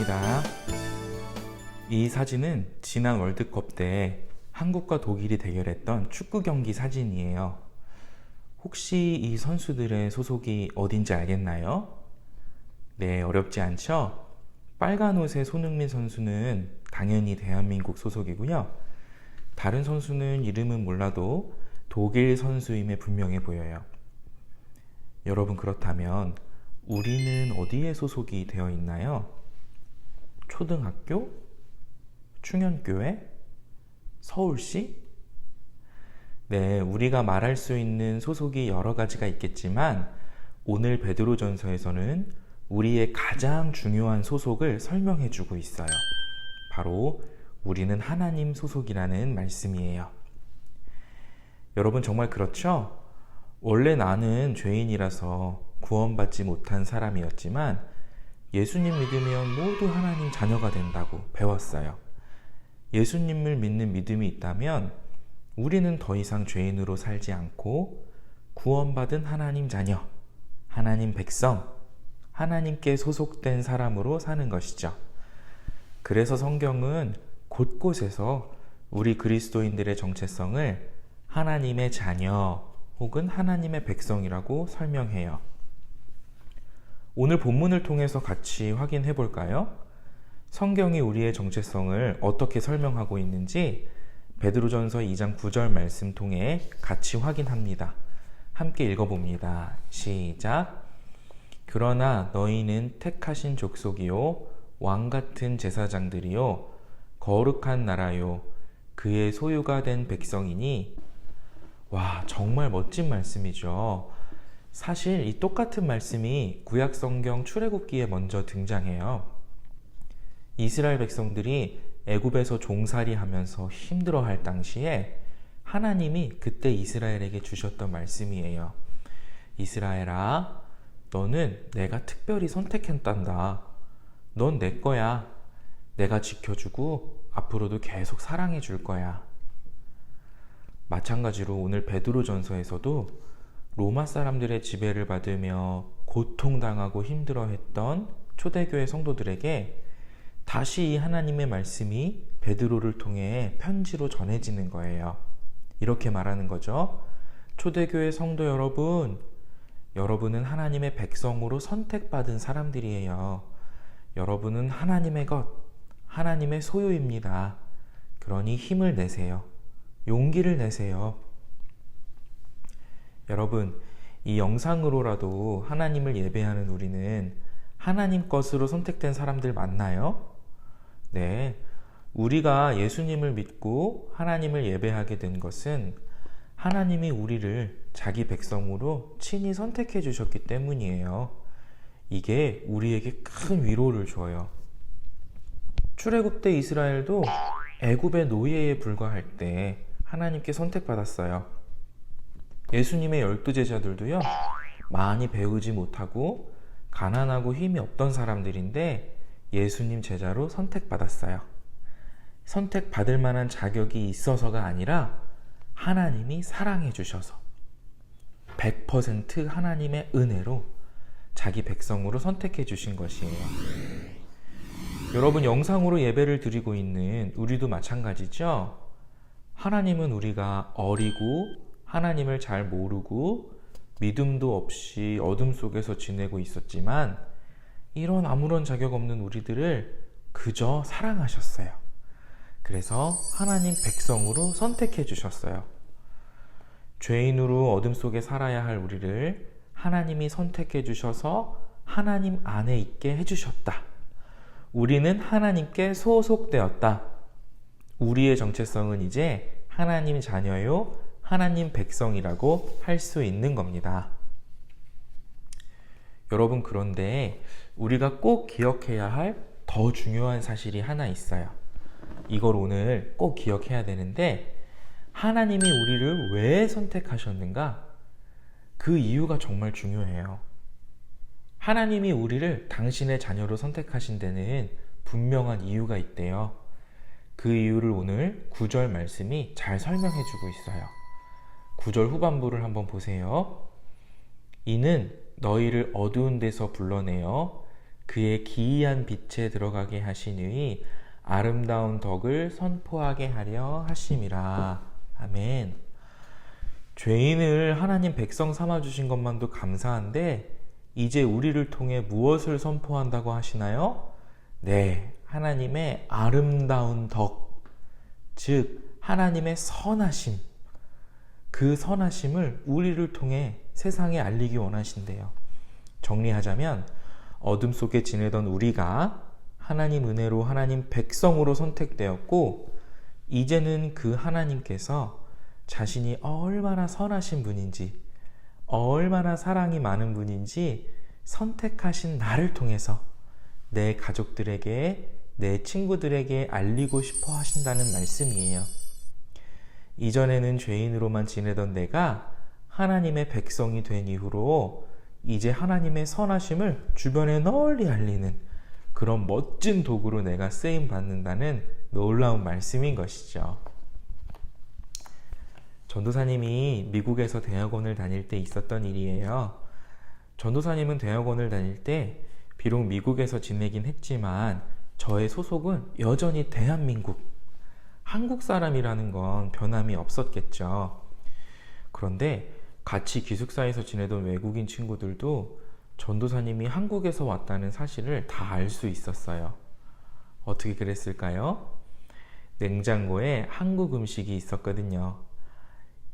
보겠습니다. 이 사진은 지난 월드컵 때 한국과 독일이 대결했던 축구 경기 사진이에요. 혹시 이 선수들의 소속이 어딘지 알겠나요? 네, 어렵지 않죠? 빨간 옷의 손흥민 선수는 당연히 대한민국 소속이고요. 다른 선수는 이름은 몰라도 독일 선수임에 분명해 보여요. 여러분, 그렇다면 우리는 어디에 소속이 되어 있나요? 초등학교? 충현교회? 서울시? 네, 우리가 말할 수 있는 소속이 여러 가지가 있겠지만 오늘 베드로전서에서는 우리의 가장 중요한 소속을 설명해 주고 있어요. 바로 우리는 하나님 소속이라는 말씀이에요. 여러분, 정말 그렇죠? 원래 나는 죄인이라서 구원받지 못한 사람이었지만 예수님 믿으면 모두 하나님 자녀가 된다고 배웠어요. 예수님을 믿는 믿음이 있다면 우리는 더 이상 죄인으로 살지 않고 구원받은 하나님 자녀, 하나님 백성, 하나님께 소속된 사람으로 사는 것이죠. 그래서 성경은 곳곳에서 우리 그리스도인들의 정체성을 하나님의 자녀 혹은 하나님의 백성이라고 설명해요. 오늘 본문을 통해서 같이 확인해 볼까요? 성경이 우리의 정체성을 어떻게 설명하고 있는지 베드로전서 2장 9절 말씀 통해 같이 확인합니다. 함께 읽어봅니다. 시작. 그러나 너희는 택하신 족속이요 왕같은 제사장들이요 거룩한 나라요 그의 소유가 된 백성이니. 와, 정말 멋진 말씀이죠. 사실 이 똑같은 말씀이 구약성경 출애굽기에 먼저 등장해요. 이스라엘 백성들이 애굽에서 종살이 하면서 힘들어할 당시에 하나님이 그때 이스라엘에게 주셨던 말씀이에요. 이스라엘아, 너는 내가 특별히 선택했단다. 넌 내 거야. 내가 지켜주고 앞으로도 계속 사랑해 줄 거야. 마찬가지로 오늘 베드로전서에서도 로마 사람들의 지배를 받으며 고통당하고 힘들어했던 초대교회 성도들에게 다시 이 하나님의 말씀이 베드로를 통해 편지로 전해지는 거예요. 이렇게 말하는 거죠. 초대교회 성도 여러분, 여러분은 하나님의 백성으로 선택받은 사람들이에요. 여러분은 하나님의 것, 하나님의 소유입니다. 그러니 힘을 내세요. 용기를 내세요. 여러분, 이 영상으로라도 하나님을 예배하는 우리는 하나님 것으로 선택된 사람들 맞나요? 네, 우리가 예수님을 믿고 하나님을 예배하게 된 것은 하나님이 우리를 자기 백성으로 친히 선택해 주셨기 때문이에요. 이게 우리에게 큰 위로를 줘요. 출애굽 때 이스라엘도 애굽의 노예에 불과할 때 하나님께 선택받았어요. 예수님의 12제자들도요, 많이 배우지 못하고 가난하고 힘이 없던 사람들인데 예수님 제자로 선택받았어요. 선택받을 만한 자격이 있어서가 아니라 하나님이 사랑해 주셔서 100% 하나님의 은혜로 자기 백성으로 선택해 주신 것이에요. 여러분, 영상으로 예배를 드리고 있는 우리도 마찬가지죠? 하나님은 우리가 어리고 하나님을 잘 모르고 믿음도 없이 어둠 속에서 지내고 있었지만 이런 아무런 자격 없는 우리들을 그저 사랑하셨어요. 그래서 하나님 백성으로 선택해 주셨어요. 죄인으로 어둠 속에 살아야 할 우리를 하나님이 선택해 주셔서 하나님 안에 있게 해주셨다. 우리는 하나님께 소속되었다. 우리의 정체성은 이제 하나님 자녀요, 하나님 백성이라고 할 수 있는 겁니다. 여러분, 그런데 우리가 꼭 기억해야 할 더 중요한 사실이 하나 있어요. 이걸 오늘 꼭 기억해야 되는데, 하나님이 우리를 왜 선택하셨는가? 그 이유가 정말 중요해요. 하나님이 우리를 당신의 자녀로 선택하신 데는 분명한 이유가 있대요. 그 이유를 오늘 9절 말씀이 잘 설명해 주고 있어요. 9절 후반부를 한번 보세요. 이는 너희를 어두운 데서 불러내어 그의 기이한 빛에 들어가게 하시니 아름다운 덕을 선포하게 하려 하심이라. 아멘. 죄인을 하나님 백성 삼아주신 것만도 감사한데 이제 우리를 통해 무엇을 선포한다고 하시나요? 네, 하나님의 아름다운 덕, 즉 하나님의 선하심, 그 선하심을 우리를 통해 세상에 알리기 원하신대요. 정리하자면 어둠 속에 지내던 우리가 하나님 은혜로 하나님 백성으로 선택되었고, 이제는 그 하나님께서 자신이 얼마나 선하신 분인지, 얼마나 사랑이 많은 분인지 선택하신 나를 통해서 내 가족들에게, 내 친구들에게 알리고 싶어 하신다는 말씀이에요. 이전에는 죄인으로만 지내던 내가 하나님의 백성이 된 이후로 이제 하나님의 선하심을 주변에 널리 알리는 그런 멋진 도구로 내가 쓰임 받는다는 놀라운 말씀인 것이죠. 전도사님이 미국에서 대학원을 다닐 때 있었던 일이에요. 전도사님은 대학원을 다닐 때 비록 미국에서 지내긴 했지만 저의 소속은 여전히 대한민국, 한국 사람이라는 건 변함이 없었겠죠. 그런데 같이 기숙사에서 지내던 외국인 친구들도 전도사님이 한국에서 왔다는 사실을 다 알 수 있었어요. 어떻게 그랬을까요? 냉장고에 한국 음식이 있었거든요.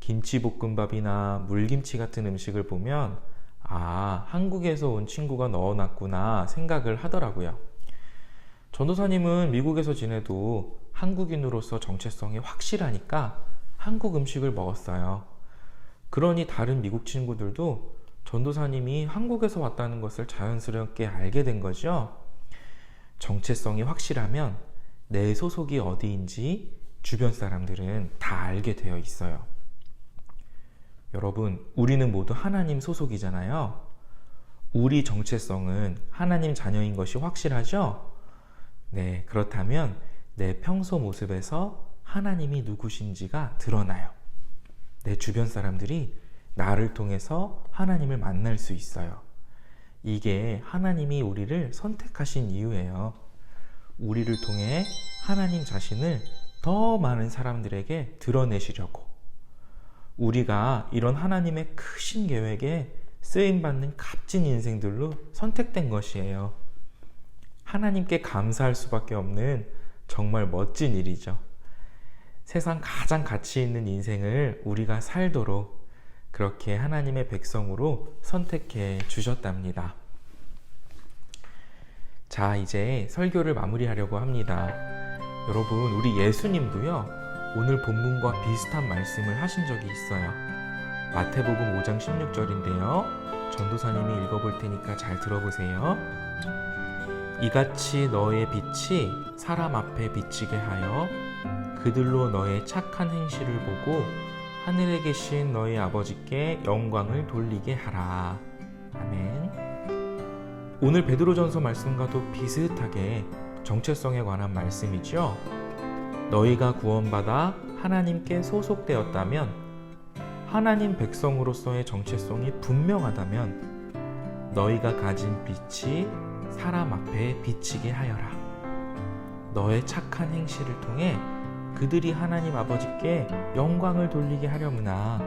김치볶음밥이나 물김치 같은 음식을 보면 아, 한국에서 온 친구가 넣어놨구나 생각을 하더라고요. 전도사님은 미국에서 지내도 한국인으로서 정체성이 확실하니까 한국 음식을 먹었어요. 그러니 다른 미국 친구들도 전도사님이 한국에서 왔다는 것을 자연스럽게 알게 된 거죠. 정체성이 확실하면 내 소속이 어디인지 주변 사람들은 다 알게 되어 있어요. 여러분, 우리는 모두 하나님 소속이잖아요. 우리 정체성은 하나님 자녀인 것이 확실하죠? 네, 그렇다면 내 평소 모습에서 하나님이 누구신지가 드러나요. 내 주변 사람들이 나를 통해서 하나님을 만날 수 있어요. 이게 하나님이 우리를 선택하신 이유예요. 우리를 통해 하나님 자신을 더 많은 사람들에게 드러내시려고. 우리가 이런 하나님의 크신 계획에 쓰임받는 값진 인생들로 선택된 것이에요. 하나님께 감사할 수밖에 없는 정말 멋진 일이죠. 세상 가장 가치 있는 인생을 우리가 살도록 그렇게 하나님의 백성으로 선택해 주셨답니다. 자, 이제 설교를 마무리하려고 합니다. 여러분, 우리 예수님도요, 오늘 본문과 비슷한 말씀을 하신 적이 있어요. 마태복음 5장 16절인데요. 전도사님이 읽어볼 테니까 잘 들어보세요. 이같이 너의 빛이 사람 앞에 비치게 하여 그들로 너의 착한 행실을 보고 하늘에 계신 너희 아버지께 영광을 돌리게 하라. 아멘. 오늘 베드로전서 말씀과도 비슷하게 정체성에 관한 말씀이죠. 너희가 구원받아 하나님께 소속되었다면, 하나님 백성으로서의 정체성이 분명하다면 너희가 가진 빛이 사람 앞에 비치게 하여라. 너의 착한 행실을 통해 그들이 하나님 아버지께 영광을 돌리게 하려무나.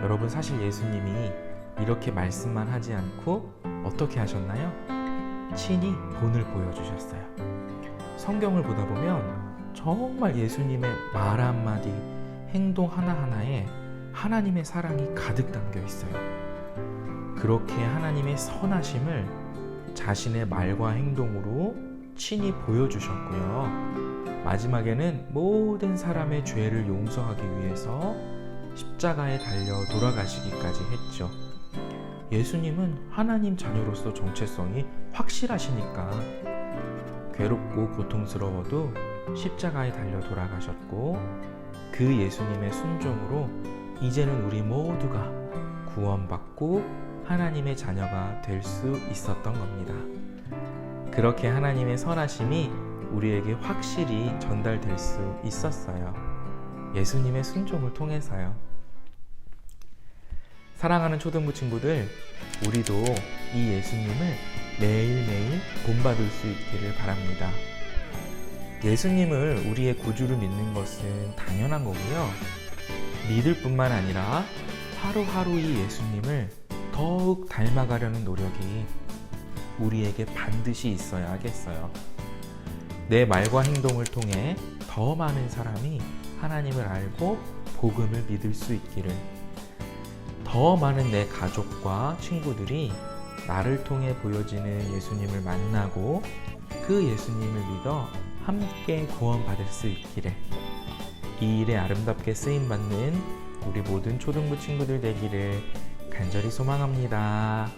여러분, 사실 예수님이 이렇게 말씀만 하지 않고 어떻게 하셨나요? 친히 본을 보여주셨어요. 성경을 보다 보면 정말 예수님의 말 한마디, 행동 하나하나에 하나님의 사랑이 가득 담겨 있어요. 그렇게 하나님의 선하심을 자신의 말과 행동으로 친히 보여주셨고요. 마지막에는 모든 사람의 죄를 용서하기 위해서 십자가에 달려 돌아가시기까지 했죠. 예수님은 하나님 자녀로서 정체성이 확실하시니까 괴롭고 고통스러워도 십자가에 달려 돌아가셨고, 그 예수님의 순종으로 이제는 우리 모두가 구원받고 하나님의 자녀가 될 수 있었던 겁니다. 그렇게 하나님의 선하심이 우리에게 확실히 전달될 수 있었어요. 예수님의 순종을 통해서요. 사랑하는 초등부 친구들, 우리도 이 예수님을 매일매일 본받을 수 있기를 바랍니다. 예수님을 우리의 구주로 믿는 것은 당연한 거고요. 믿을 뿐만 아니라 하루하루 이 예수님을 더욱 닮아가려는 노력이 우리에게 반드시 있어야 하겠어요. 내 말과 행동을 통해 더 많은 사람이 하나님을 알고 복음을 믿을 수 있기를, 더 많은 내 가족과 친구들이 나를 통해 보여지는 예수님을 만나고 그 예수님을 믿어 함께 구원받을 수 있기를, 이 일에 아름답게 쓰임받는 우리 모든 초등부 친구들 되기를 간절히 소망합니다.